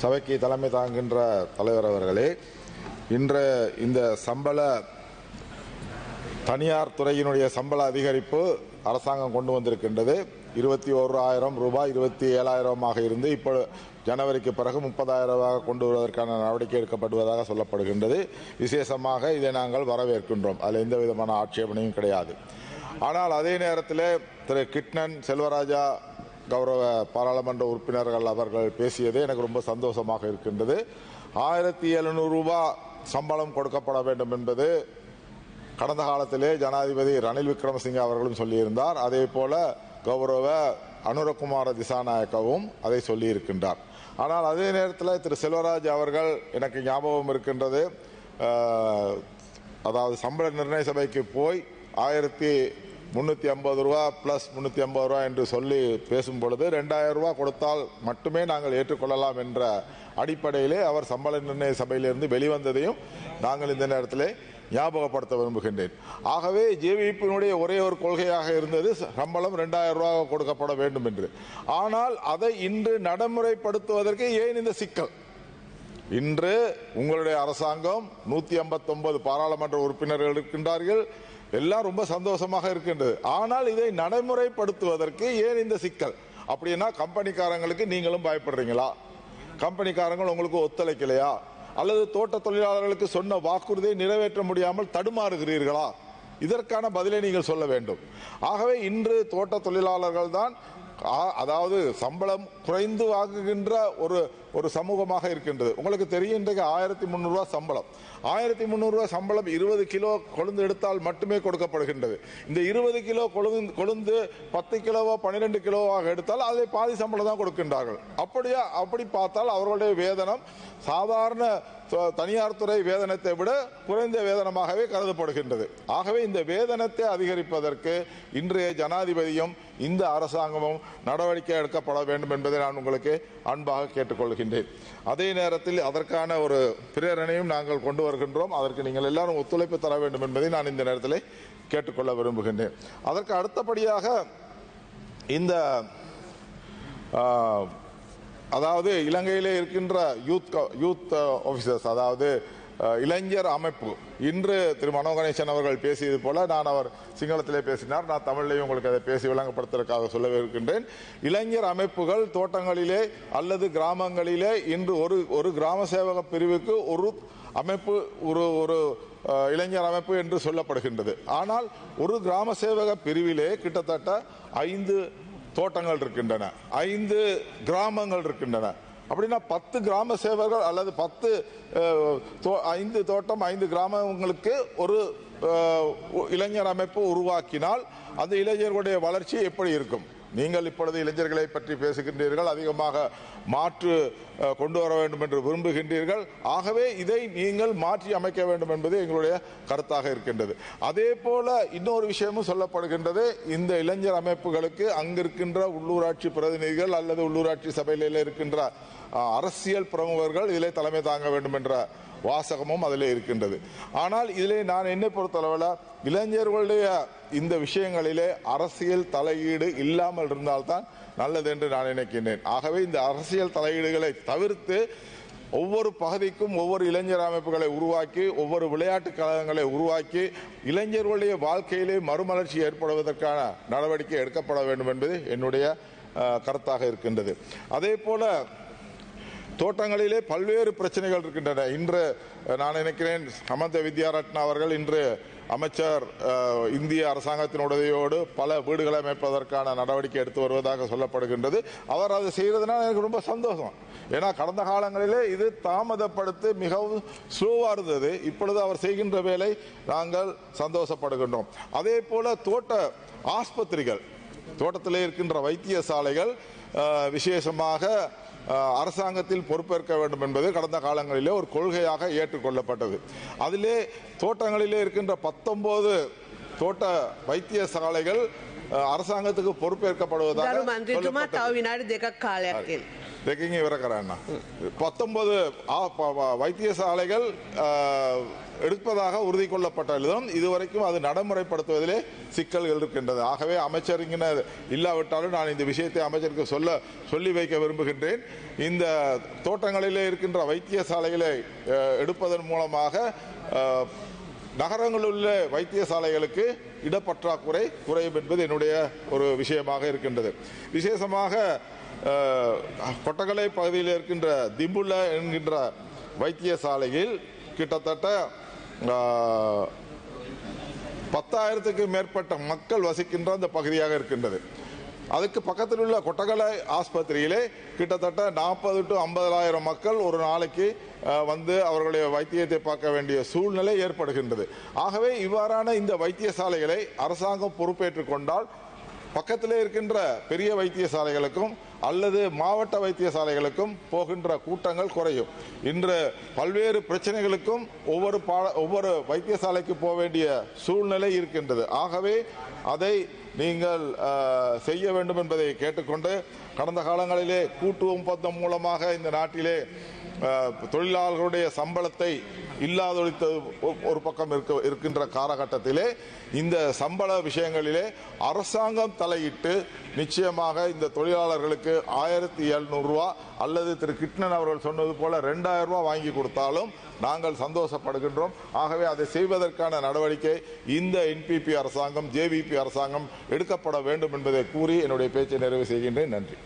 சபைக்கு தலைமை தாங்குகின்ற தலைவர் அவர்களே, இன்று இந்த தனியார் துறையினுடைய சம்பள அதிகரிப்பு அரசாங்கம் கொண்டு வந்திருக்கின்றது. 21,000 ரூபாய் 27,000 இருந்து இப்போ ஜனவரிக்கு பிறகு 30,000 கொண்டு வருவதற்கான நடவடிக்கை எடுக்கப்படுவதாக சொல்லப்படுகின்றது. விசேஷமாக இதை நாங்கள் வரவேற்கின்றோம். அதில் எந்த விதமான ஆட்சேபனையும் கிடையாது. ஆனால் அதே நேரத்தில் திரு கிட்னன், செல்வராஜா, கௌரவ பாராளுமன்ற உறுப்பினர்கள் அவர்கள் பேசியது எனக்கு ரொம்ப சந்தோஷமாக இருக்கின்றது. 1,700 ரூபாய் சம்பளம் கொடுக்கப்பட வேண்டும் என்பது கடந்த காலத்திலே ஜனாதிபதி ரணில் விக்ரமசிங்கே அவர்களும் சொல்லியிருந்தார். அதே போல கௌரவ அனுரகுமார திசாநாயக்கவும் அதை சொல்லியிருக்கின்றார். ஆனால் அதே நேரத்தில் திரு செல்வராஜ் அவர்கள் எனக்கு ஞாபகம் இருக்கின்றது, அதாவது சம்பள நிர்ணய சபைக்கு போய் 1,350 ரூபாய் பிளஸ் 350 ரூபாய் என்று சொல்லி பேசும் பொழுது 2,000 ரூபாய் கொடுத்தால் மட்டுமே நாங்கள் ஏற்றுக்கொள்ளலாம் என்ற அடிப்படையிலே அவர் சம்பள நிர்ணய சபையிலிருந்து வெளிவந்ததையும் நாங்கள் இந்த நேரத்தில் ஞாபகப்படுத்த விரும்புகின்றேன். ஆகவே ஜேவிபியினுடைய ஒரே ஒரு கொள்கையாக இருந்தது சம்பளம் 2,000 ரூபாய் கொடுக்கப்பட வேண்டும் என்று. ஆனால் அதை இன்று நடைமுறைப்படுத்துவதற்கு ஏன் இந்த சிக்கல்? இன்று உங்களுடைய அரசாங்கம் 159 பாராளுமன்ற உறுப்பினர்கள் இருக்கின்றார்கள், எல்லாம் ரொம்ப சந்தோஷமாக இருக்கின்றது. ஆனால் இதை நடைமுறைப்படுத்துவதற்கு ஏன் இந்த சிக்கல்? அப்படின்னா கம்பெனிக்காரங்களுக்கு நீங்களும் பயப்படுறீங்களா? கம்பெனிக்காரங்கள் உங்களுக்கு ஒத்துழைக்கலையா? அல்லது தோட்ட தொழிலாளர்களுக்கு சொன்ன வாக்குறுதியை நிறைவேற்ற முடியாமல் தடுமாறுகிறீர்களா? இதற்கான பதிலை நீங்கள் சொல்ல வேண்டும். ஆகவே இன்று தோட்ட தொழிலாளர்கள் தான், அதாவது சம்பளம் குறைந்து வாங்குகின்ற ஒரு சமூகமாக இருக்கின்றது. உங்களுக்கு தெரியும், இன்றைக்கு 1,300 ரூபாய் சம்பளம். 1,300 ரூபாய் சம்பளம் 20 கிலோ கொழுந்து எடுத்தால் மட்டுமே கொடுக்கப்படுகின்றது. இந்த 20 கிலோ கொழுந்து 10 கிலோவோ 12 கிலோவாக எடுத்தால் அதை பாதி சம்பளம் தான் கொடுக்கின்றார்கள். அப்படி பார்த்தால் அவர்களுடைய வேதனம் சாதாரண தனியார் துறை வேதனத்தை விட குறைந்த வேதனமாகவே கருதப்படுகின்றது. ஆகவே இந்த வேதனத்தை அதிகரிப்பதற்கு இன்றைய ஜனாதிபதியும் இந்த அரசாங்கமும் நடவடிக்கை எடுக்கப்பட வேண்டும் என்பதை நான் உங்களுக்கு அன்பாக கேட்டுக்கொள்கின்றேன். அதே நேரத்தில் அதற்கான ஒரு பிரேரணையும் நாங்கள் கொண்டு வருகின்றோம். அதற்கு நீங்கள் எல்லாரும் ஒத்துழைப்பு தர வேண்டும் என்பதை நான் இந்த நேரத்தில் கேட்டுக்கொள்ள விரும்புகின்றேன். அதற்கு அடுத்தபடியாக இந்த அதாவது இலங்கையிலே இருக்கின்ற யூத் ஆபீசர்ஸ், அதாவது இளைஞர் அமைப்பு, இன்று திரு மனோ கணேசன் அவர்கள் பேசியது போல அவர் சிங்களத்திலே பேசினார், நான் தமிழிலேயும் உங்களுக்கு அதை பேசி விளங்கப்படுத்துவதற்காக சொல்லவே இருக்கின்றேன். இளைஞர் அமைப்புகள் தோட்டங்களிலே அல்லது கிராமங்களிலே இன்று ஒரு கிராம சேவக பிரிவுக்கு ஒரு அமைப்பு, ஒரு இளைஞர் அமைப்பு என்று சொல்லப்படுகின்றது. ஆனால் ஒரு கிராம சேவக பிரிவிலே கிட்டத்தட்ட 5 தோட்டங்கள் இருக்கின்றன, 5 கிராமங்கள் இருக்கின்றன. அப்படின்னா 10 கிராம சேவர்கள் அல்லது 5 தோட்டம் 5 கிராமங்களுக்கு ஒரு இளைஞர் அமைப்பு உருவாக்கினால் அந்த இளைஞர்களுடைய வளர்ச்சி எப்படி இருக்கும்? நீங்கள் இப்பொழுது இளைஞர்களை பற்றி பேசுகின்றீர்கள், அதிகமாக மாற்று கொண்டு வர வேண்டும் என்று விரும்புகின்றீர்கள். ஆகவே இதை நீங்கள் மாற்றி அமைக்க வேண்டும் என்பது எங்களுடைய கருத்தாக இருக்கின்றது. அதே போல இன்னொரு விஷயமும் சொல்லப்படுகின்றது, இந்த இளைஞர் அமைப்புகளுக்கு அங்கிருக்கின்ற உள்ளூராட்சி பிரதிநிதிகள் அல்லது உள்ளூராட்சி சபையில் இருக்கின்ற அரசியல் பிரமுகர்கள் இதிலே தலைமை தாங்க வேண்டும் என்ற வாசகமும் அதிலே இருக்கின்றது. ஆனால் இதிலே நான் என்னை பொறுத்தளவில் இளைஞர்களுடைய இந்த விஷயங்களிலே அரசியல் தலையீடு இல்லாமல் இருந்தால்தான் நல்லது என்று நான் நினைக்கின்றேன். ஆகவே இந்த அரசியல் தலையீடுகளை தவிர்த்து ஒவ்வொரு பகுதிக்கும் ஒவ்வொரு இளைஞர் அமைப்புகளை உருவாக்கி, ஒவ்வொரு விளையாட்டு கழகங்களை உருவாக்கி இளைஞர்களுடைய வாழ்க்கையிலே மறுமலர்ச்சி ஏற்படுவதற்கான நடவடிக்கை எடுக்கப்பட வேண்டும் என்பது என்னுடைய கருத்தாக இருக்கின்றது. அதே போல தோட்டங்களிலே பல்வேறு பிரச்சனைகள் இருக்கின்றன. இன்று நான் நினைக்கிறேன் ஹமந்த வித்யாரத்ன அவர்கள் இன்று அமைச்சர் இந்திய அரசாங்கத்தின் உதவியோடு பல வீடுகளை அமைப்பதற்கான நடவடிக்கை எடுத்து வருவதாக சொல்லப்படுகின்றது. அவர் அதை செய்யறதுனால எனக்கு ரொம்ப சந்தோஷம். ஏன்னா கடந்த காலங்களிலே இது தாமதப்படுத்தி மிகவும் ஸ்லோவா இருந்தது. இப்பொழுது அவர் செய்கின்ற வேலை நாங்கள் சந்தோஷப்படுகின்றோம். அதே போல தோட்ட ஆஸ்பத்திரிகள், தோட்டத்திலே இருக்கின்ற வைத்தியசாலைகள் விசேஷமாக அரசாங்கத்தில் பொறுப்பேற்க வேண்டும் என்பது கடந்த காலங்களிலே ஒரு கொள்கையாக ஏற்றுக்கொள்ளப்பட்டது. அதிலே தோட்டங்களிலே இருக்கின்ற 19 தோட்ட வைத்தியசாலைகள் அரசாங்கத்துக்கு பொறுப்பேற்கப்படுவதாக දෙකින් ඉවර කරන්න. 19 வைத்தியசாலைகள் எடுப்பதாக உறுதி கொள்ளப்பட்டாலும் இதுவரைக்கும் அது நடைமுறைப்படுத்துவதிலே சிக்கல்கள் இருக்கின்றது. ஆகவே அமைச்சர் இங்கே இல்லாவிட்டாலும் நான் இந்த விஷயத்தை அமைச்சருக்கு சொல்லி வைக்க விரும்புகின்றேன். இந்த தோட்டங்களிலே இருக்கின்ற வைத்தியசாலைகளை எடுப்பதன் மூலமாக நகரங்களில் உள்ள வைத்தியசாலைகளுக்கு இடப்பற்றாக்குறை குறையும் என்பது என்னுடைய ஒரு விஷயமாக இருக்கின்றது. விசேஷமாக கொட்டகலை பகுதியில் இருக்கின்ற திம்புல என்கின்ற வைத்தியசாலையில் கிட்டத்தட்ட 10,000க்கு மேற்பட்ட மக்கள் வசிக்கின்ற அந்த பகுதியாக இருக்கின்றது. அதுக்கு பக்கத்தில் உள்ள கொட்டகலை ஆஸ்பத்திரியிலே கிட்டத்தட்ட 40 to 50,000 மக்கள் ஒரு நாளைக்கு வந்து அவர்களுடைய வைத்தியத்தை பார்க்க வேண்டிய சூழ்நிலை ஏற்படுகின்றது. ஆகவே இவ்வாறான இந்த வைத்தியசாலைகளை அரசாங்கம் பொறுப்பேற்றுக் கொண்டால் பக்கத்திலே இருக்கின்ற பெரிய வைத்தியசாலைகளுக்கும் அல்லது மாவட்ட வைத்தியசாலைகளுக்கும் போகின்ற கூட்டங்கள் குறையும். இன்று பல்வேறு பிரச்சனைகளுக்கும் ஒவ்வொரு வைத்தியசாலைக்கு போக வேண்டிய சூழ்நிலை இருக்கின்றது. ஆகவே அதை நீங்கள் செய்ய வேண்டும் என்பதை கேட்டுக்கொண்டு, கடந்த காலங்களிலே கூட்டு ஒப்பந்தம் மூலமாக இந்த நாட்டிலே தொழிலாளர்களுடைய சம்பளத்தை இல்லாதொழித்தது ஒரு பக்கம் இருக்கின்ற காலகட்டத்திலே இந்த சம்பள விஷயங்களிலே அரசாங்கம் தலையிட்டு நிச்சயமாக இந்த தொழிலாளர்களுக்கு 1,700 ரூபா அல்லது திரு கிருஷ்ணன் அவர்கள் சொன்னது போல 2,000 ரூபா வாங்கி கொடுத்தாலும் நாங்கள் சந்தோஷப்படுகின்றோம். ஆகவே அதை செய்வதற்கான நடவடிக்கை இந்த NPP அரசாங்கம் JVP அரசாங்கம் எடுக்கப்பட வேண்டும் என்பதை கூறி என்னுடைய பேச்சை நிறைவு செய்கின்றேன். நன்றி.